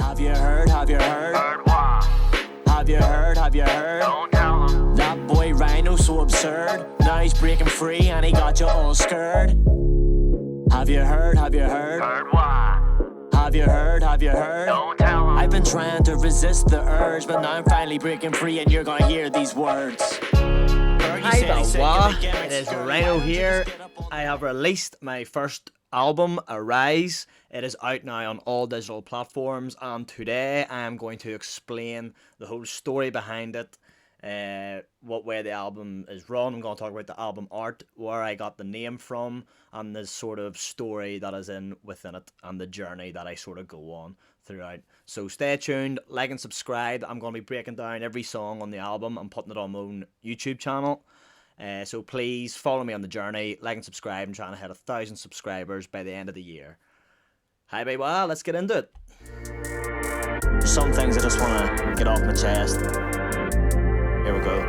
Have you heard? Have you heard? Heard what? Have you heard? Have you heard? Don't tell them. That boy Ryno so absurd. Now he's breaking free and he got you all scared. Have you heard? Have you heard? Heard what? Have you heard? Have you heard? Don't tell them. I've been trying to resist the urge, but now I'm finally breaking free and you're gonna hear these words. Hi Balwa, it is Ryno here. I have released my first album, Aryze. It is out now on all digital platforms, and today I am going to explain the whole story behind it, what way the album is run. I'm going to talk about the album art, where I got the name from, and the sort of story that is within it, and the journey that I sort of go on throughout. So stay tuned, like and subscribe. I'm going to be breaking down every song on the album and putting it on my own YouTube channel. So please follow me on the journey, like and subscribe. I'm trying to hit 1,000 subscribers by the end of the year. Hi, baby. Well, let's get into it. Some things I just want to get off my chest. Here we go.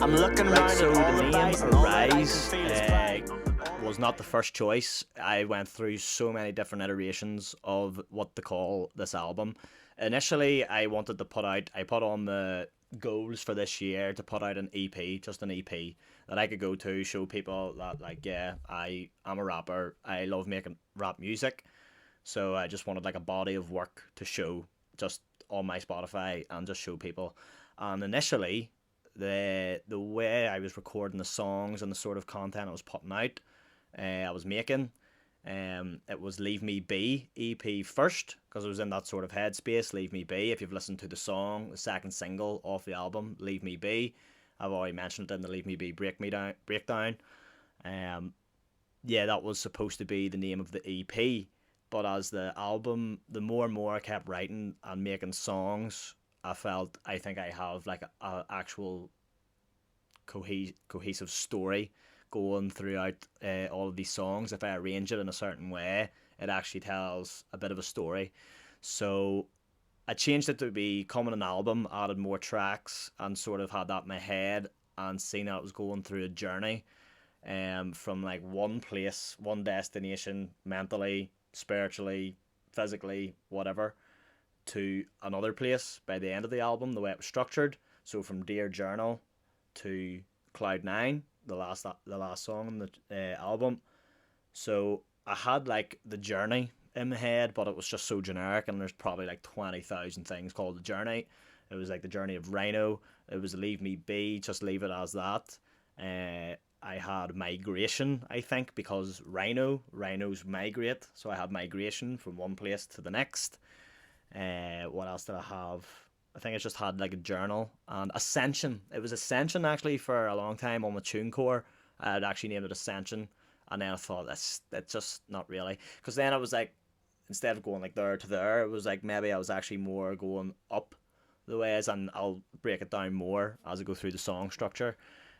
I'm looking around So at all the the name vibes and all that I can Aryze feel is pride. was not the first choice. I went through so many different iterations of what to call this album. Initially, I wanted to put on the goals for this year to put out an EP, just an EP that I could go to, show people that, like, yeah, I am a rapper, I love making rap music. So I just wanted like a body of work to show just on my Spotify and just show people. And initially, the way I was recording the songs and the sort of content I was putting out, I was making, it was Leave Me Be EP first, because I was in that sort of headspace. Leave Me Be, if you've listened to the song, the second single off the album, Leave Me Be, I've already mentioned it in the Leave Me Be breakdown. Yeah, that was supposed to be the name of the EP. But as the album, the more and more I kept writing and making songs, I think I have like a actual cohesive story going throughout all of these songs. If I arrange it in a certain way, it actually tells a bit of a story. So I changed it to becoming an album, added more tracks, and sort of had that in my head and seen that it was going through a journey from like one place, one destination, mentally, spiritually, physically, whatever, to another place by the end of the album, the way it was structured. So from Dear Journal to Cloud9, the last song on the album. So I had like the journey in my head, but it was just so generic, and there's probably like 20,000 things called the journey. It was like the Journey of Ryno. It was Leave Me Be, just leave it as that. I had migration, I think, because Rhinos migrate. So I had migration from one place to the next. What else did I have? I think I just had like a journal and Ascension. It was Ascension actually for a long time on my TuneCore. I had actually named it Ascension, and then I thought that's just not really, because then I was like, instead of going like there to there, it was like maybe I was actually more going up the ways, and I'll break it down more as I go through the song structure.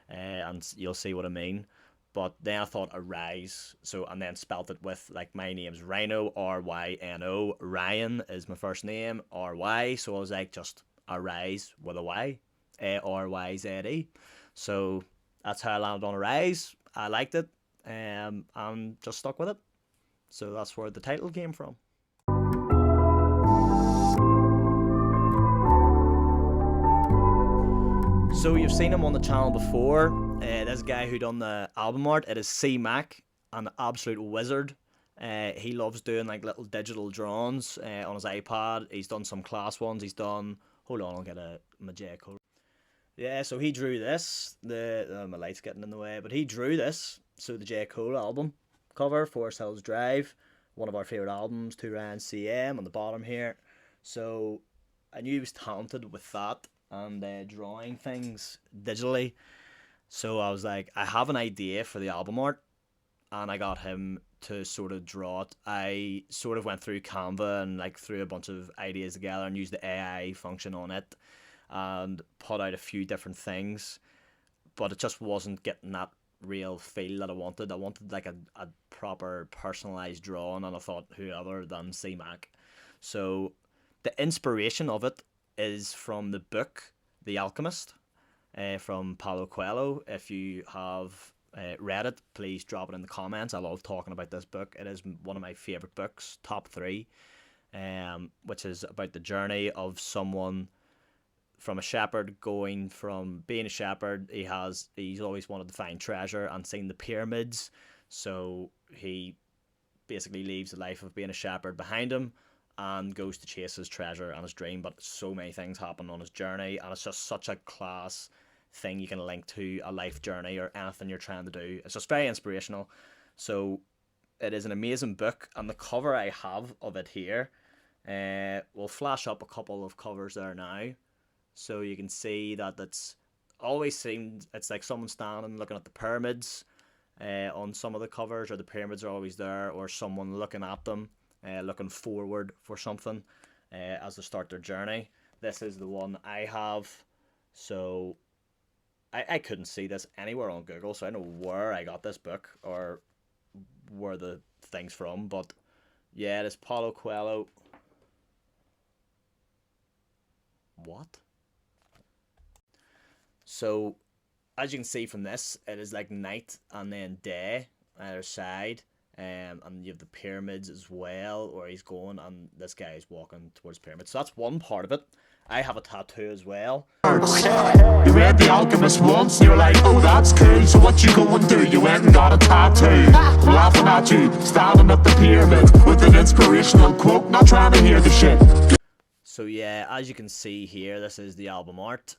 And you'll see what I mean. But then I thought Aryze, and then spelt it with, like, my name's Ryno, R-Y-N-O. Ryan is my first name, R-Y, so I was like, just Aryze with a Y, A-R-Y-Z-E. So that's how I landed on Aryze. I liked it, and just stuck with it. So that's where the title came from. So you've seen him on the channel before. This guy who done the album art, it is C-Mac, an absolute wizard. He loves doing like little digital drawings on his iPad. He's done some class ones. He's done, hold on, I'll get my J code. Yeah, so he drew this. My light's getting in the way, but he drew this. So the J. Cole album cover, Forest Hills Drive, one of our favourite albums, 2 Ryan CM on the bottom here. So I knew he was talented with that and drawing things digitally. So I was like, I have an idea for the album art, and I got him to sort of draw it. I sort of went through Canva and like threw a bunch of ideas together and used the AI function on it and put out a few different things, but it just wasn't getting that real feel that I wanted. I wanted like a proper personalized drawing, and I thought, who other than C-Mac? So the inspiration of it is from the book The Alchemist from Paulo Coelho. If you have read it, please drop it in the comments. I love talking about this book. It is one of my favourite books, top 3. which is about the journey of someone from a shepherd going from being a shepherd. He's always wanted to find treasure and seen the pyramids, so he basically leaves the life of being a shepherd behind him and goes to chase his treasure and his dream. But so many things happen on his journey, and it's just such a class thing you can link to a life journey or anything you're trying to do. It's just very inspirational. So it is an amazing book, and the cover I have of it here, we'll flash up a couple of covers there now, so you can see that it's always seemed it's like someone standing looking at the pyramids on some of the covers, or the pyramids are always there, or someone looking at them, looking forward for something as they start their journey. This is the one I have, so I couldn't see this anywhere on Google, so I don't know where I got this book or where the thing's from, but yeah, it is Paulo Coelho. What? So, as you can see from this, it is like night and then day on either side, and you have the pyramids as well, where he's going, and this guy is walking towards pyramids. So that's one part of it. I have a tattoo as well. You read The Alchemist once and you're like, oh that's cool, so what you go and do? You went and got a tattoo. I'm laughing at you, standing at the pyramid with an inspirational quote, not trying to hear the shit. So yeah, as you can see here, this is the album art.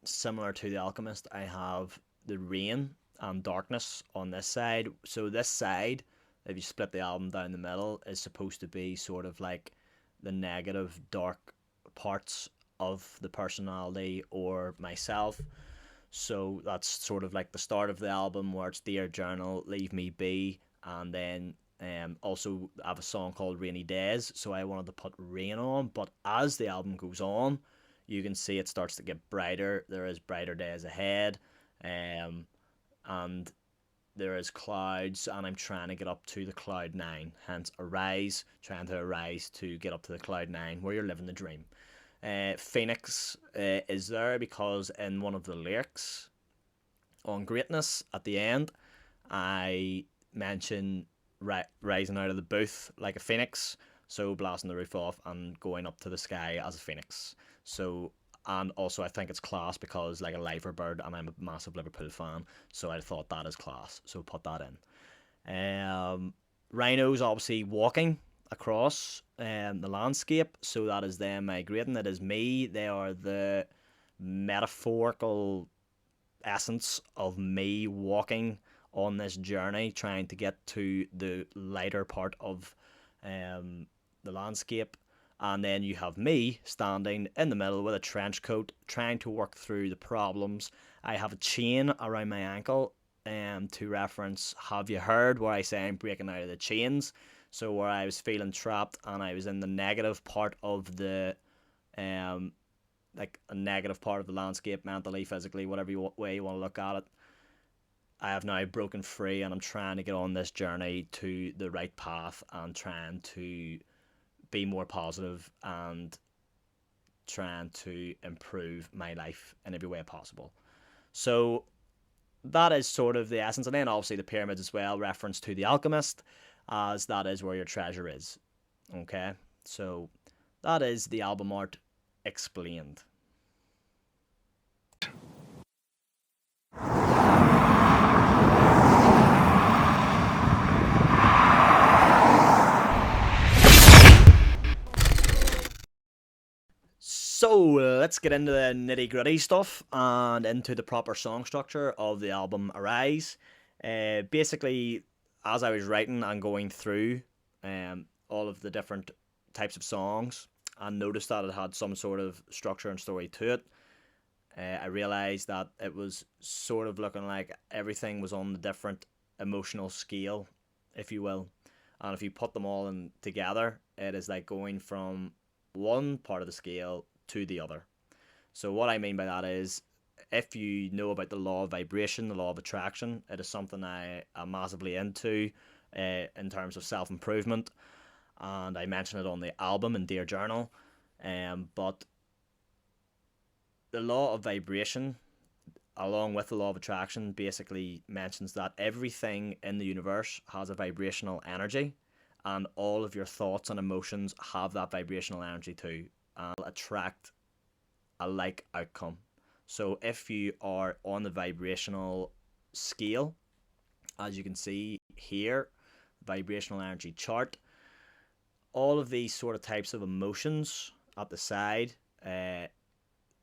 Similar to The Alchemist, I have the rain and darkness on this side. So this side, if you split the album down the middle, is supposed to be sort of like the negative, dark parts of the personality or myself. So that's sort of like the start of the album, where it's Dear Journal, Leave Me Be, and then also I have a song called Rainy Days, so I wanted to put rain on. But as the album goes on, you can see it starts to get brighter. There is brighter days ahead, and there is clouds, and I'm trying to get up to the cloud 9, hence arise, trying to arise to get up to the cloud 9 where you're living the dream. Phoenix is there because in one of the lyrics on Greatness at the end, I mention rising out of the booth like a phoenix, so blasting the roof off and going up to the sky as a phoenix. So, and also I think it's class because like a lifer bird, and I'm a massive Liverpool fan, so I thought that is class, so put that in. Ryno's obviously walking across the landscape, so that is them migrating. It is me. They are the metaphorical essence of me walking on this journey, trying to get to the lighter part of the landscape. And then you have me standing in the middle with a trench coat, trying to work through the problems. I have a chain around my ankle to reference Have You Heard, where I say I'm breaking out of the chains. So where I was feeling trapped and I was in the negative part of the like a negative part of the landscape, mentally, physically, whatever way you want to look at it, I have now broken free, and I'm trying to get on this journey to the right path and trying to be more positive and trying to improve my life in every way possible. So that is sort of the essence. And then obviously the pyramids as well, reference to The Alchemist, as that is where your treasure is. Okay, so that is the album art explained. So let's get into the nitty gritty stuff and into the proper song structure of the album Aryze. Basically, as I was writing and going through all of the different types of songs, and noticed that it had some sort of structure and story to it, I realised that it was sort of looking like everything was on the different emotional scale, if you will. And if you put them all in together, it is like going from one part of the scale to the other. So what I mean by that is, if you know about the law of vibration, the law of attraction, it is something I am massively into in terms of self-improvement, and I mention it on the album in Dear Journal. But the law of vibration, along with the law of attraction, basically mentions that everything in the universe has a vibrational energy, and all of your thoughts and emotions have that vibrational energy too, and attract a like outcome. So if you are on the vibrational scale, as you can see here, vibrational energy chart, all of these sort of types of emotions at the side,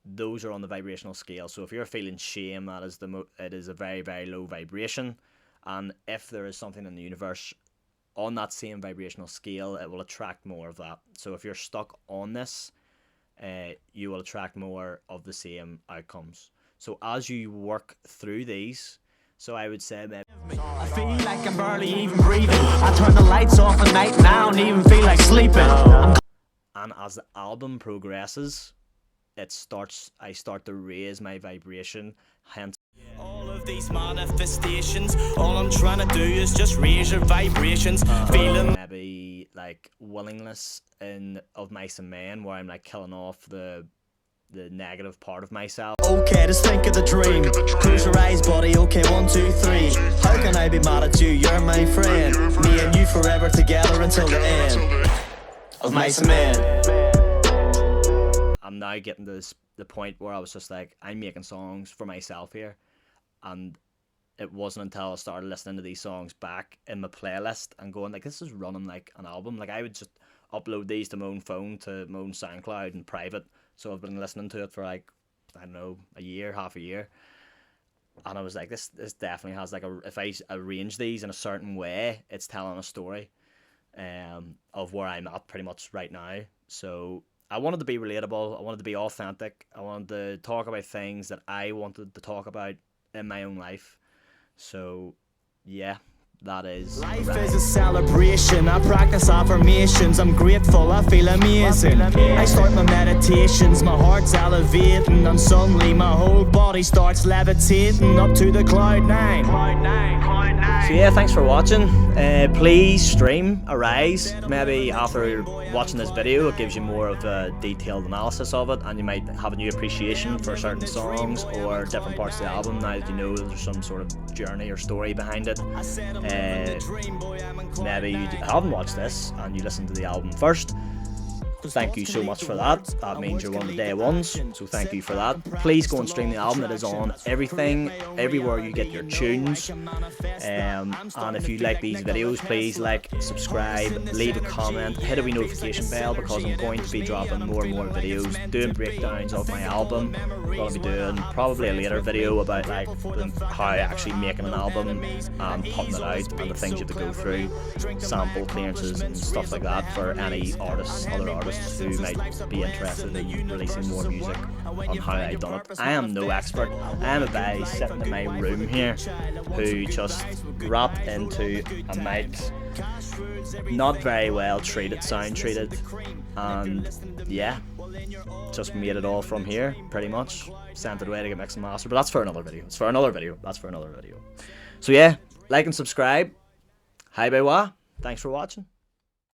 those are on the vibrational scale. So if you're feeling shame, that is it is a very, very low vibration. And if there is something in the universe on that same vibrational scale, it will attract more of that. So if you're stuck on this, you will attract more of the same outcomes. So as you work through these, so I would say maybe I feel like I'm barely even breathing. I turn the lights off at night and I don't even feel like sleeping. And as the album progresses, I start to raise my vibration, hence All of these manifestations, all I'm trying to do is just raise your vibrations. Feeling maybe like willingness of mice and men, where I'm like killing off the negative part of myself. okay, just think of the dream. Close your eyes, buddy. Okay, 1, 2, 3. How can I be mad at you? You're my friend. Me and you forever together until the end of mice and men. I'm now getting to the point where I was just like, I'm making songs for myself here, and it wasn't until I started listening to these songs back in my playlist and going like, this is running like an album. Like I would just upload these to my own phone, to my own SoundCloud and private. So I've been listening to it for like, I don't know, a year, half a year. And I was like, this definitely has like if I arrange these in a certain way, it's telling a story of where I'm at pretty much right now. So I wanted to be relatable. I wanted to be authentic. I wanted to talk about things that I wanted to talk about in my own life. So yeah, that is Life is a celebration. I practice affirmations. I'm grateful. I feel amazing. I start my meditations. My heart's elevating, and suddenly my whole body starts levitating up to the cloud 9. So yeah, thanks for watching. Please stream Aryze. Maybe after watching this video, it gives you more of a detailed analysis of it, and you might have a new appreciation for certain songs or different parts of the album now that you know there's some sort of journey or story behind it. Maybe you haven't watched this and you listen to the album first. Thank you so much for that. That means you're one of the day ones, so thank you for that. Please go and stream the album. It is on everything, everywhere you get your tunes. And if you like these videos, please like, subscribe, leave a comment, hit a wee notification bell, because I'm going to be dropping more and more videos, doing breakdowns of my album. I'm going to be doing probably a later video about like how actually making an album and putting it out, and the things you have to go through, sample clearances and stuff like that for any artists, other artists who might be interested in releasing more music on how I done it. I am no expert. I am a guy sitting in my room here who just rapped into a mic, not very well treated, sound treated, and yeah, just made it all from here pretty much. Sent it away to get mixed and mastered, but that's for another video. It's for another video. That's for another video. So yeah, like and subscribe. Hi bye wa. Thanks for watching.